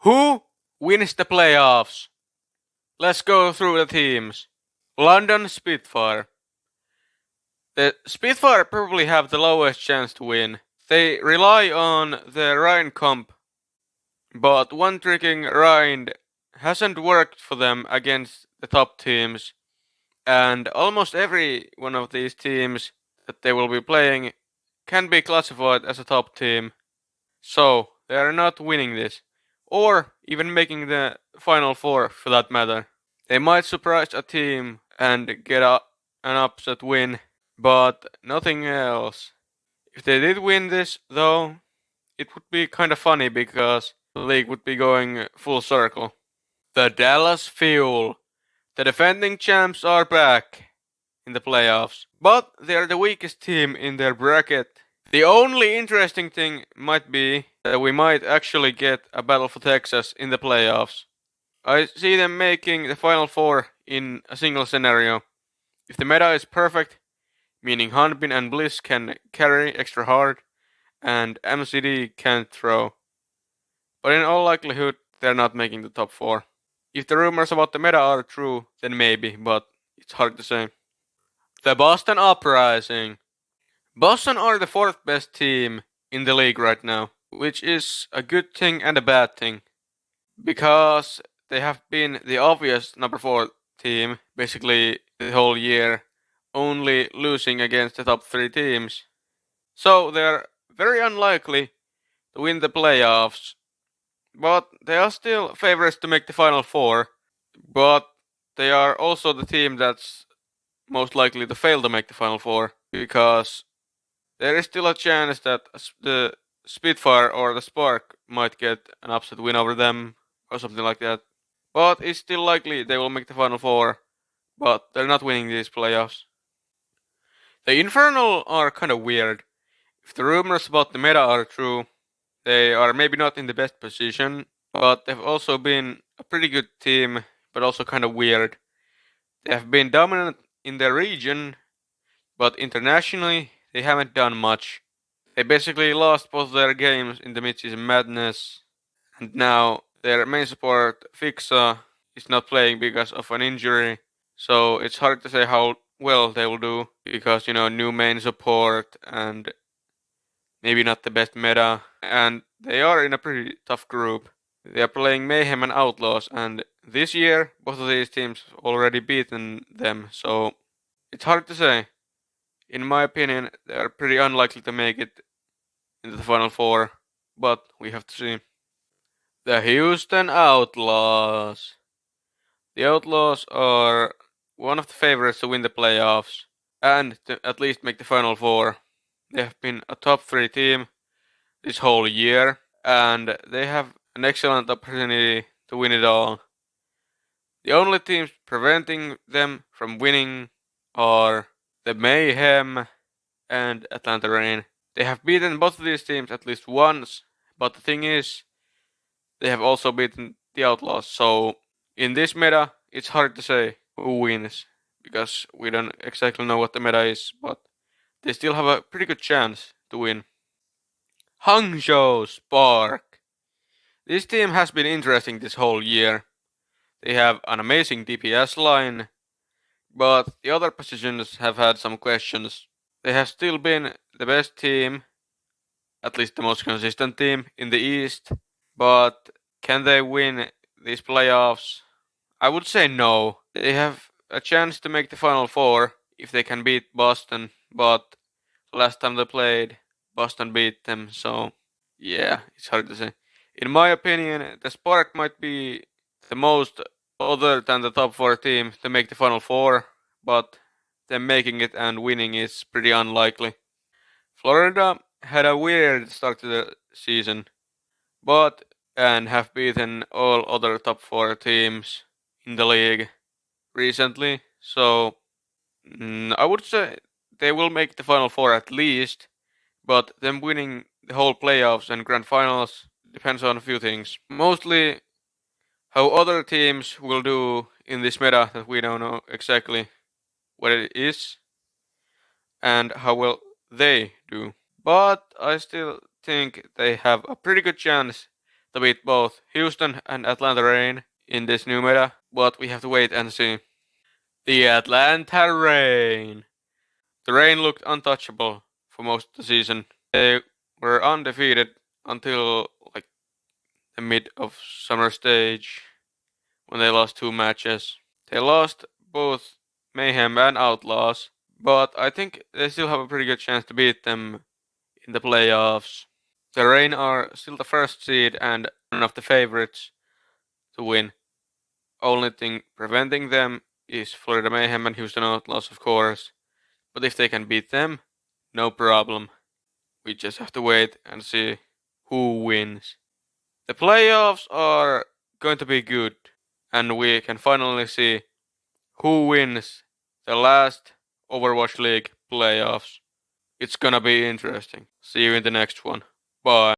Who wins the playoffs? Let's go through the teams. London Spitfire. The Spitfire probably have the lowest chance to win. They rely on the Rhine comp, but one tricking Rhine hasn't worked for them against the top teams, and almost every one of these teams that they will be playing can be classified as a top team. So they are not winning this, or even making the final four for that matter. They might surprise a team and get an upset win, but nothing else. If they did win this, though, it would be kind of funny because the league would be going full circle. The Dallas Fuel. The defending champs are back in the playoffs, but they are the weakest team in their bracket. The only interesting thing might be that we might actually get a Battle for Texas in the playoffs. I see them making the final four in a single scenario. If the meta is perfect, meaning Hanbin and Bliss can carry extra hard, and MCD can't throw. But in all likelihood, they're not making the top four. If the rumors about the meta are true, then maybe, but it's hard to say. The Boston Uprising. Boston are the fourth best team in the league right now, which is a good thing and a bad thing. Because they have been the obvious number 4 team basically the whole year, only losing against the top 3 teams. So they're very unlikely to win the playoffs, but they are still favorites to make the final 4. But they are also the team that's most likely to fail to make the final 4, because there is still a chance that the Spitfire or the Spark might get an upset win over them or something like that. But it's still likely they will make the final 4, but they're not winning these playoffs. The Infernal are kind of weird. If the rumors about the meta are true, they are maybe not in the best position, but they've also been a pretty good team, but also kind of weird. They have been dominant in their region, but internationally they haven't done much. They basically lost both their games in the midseason madness, and now their main support, Fixa, is not playing because of an injury, so it's hard to say how well they will do, because, new main support and maybe not the best meta, and they are in a pretty tough group. They are playing Mayhem and Outlaws, and this year both of these teams have already beaten them, so it's hard to say. In my opinion, they are pretty unlikely to make it into the final 4, but we have to see. The Houston Outlaws. The Outlaws are one of the favorites to win the playoffs and to at least make the final 4. They have been a top 3 team this whole year, and they have an excellent opportunity to win it all. The only teams preventing them from winning are the Mayhem and Atlanta Reign. They have beaten both of these teams at least once, but the thing is, they have also beaten the Outlaws, so in this meta, it's hard to say who wins, because we don't exactly know what the meta is, but they still have a pretty good chance to win. Hangzhou Spark. This team has been interesting this whole year. They have an amazing DPS line, but the other positions have had some questions. They have still been the best team, at least the most consistent team in the East, but can they win these playoffs? I would say no. They have a chance to make the final 4 if they can beat Boston, but last time they played, Boston beat them, so yeah, it's hard to say. In my opinion, the Spark might be the most other than the top 4 team to make the final 4, but them making it and winning is pretty unlikely. Florida had a weird start to the season, and have beaten all other top 4 teams in the league recently, so I would say they will make the final 4 at least, but them winning the whole playoffs and grand finals depends on a few things. Mostly how other teams will do in this meta that we don't know exactly what it is, and how well they do. But I still think they have a pretty good chance to beat both Houston and Atlanta Reign in this new meta, but we have to wait and see. The Atlanta Reign. The Reign looked untouchable for most of the season. They were undefeated until like the mid of summer stage when they lost 2 matches. They lost both Mayhem and Outlaws, but I think they still have a pretty good chance to beat them in the playoffs. The Reign are still the first seed and one of the favorites to win. Only thing preventing them is Florida Mayhem and Houston Outlaws, of course. But if they can beat them, no problem. We just have to wait and see who wins. The playoffs are going to be good, and we can finally see who wins the last Overwatch League playoffs. It's gonna be interesting. See you in the next one. Bye.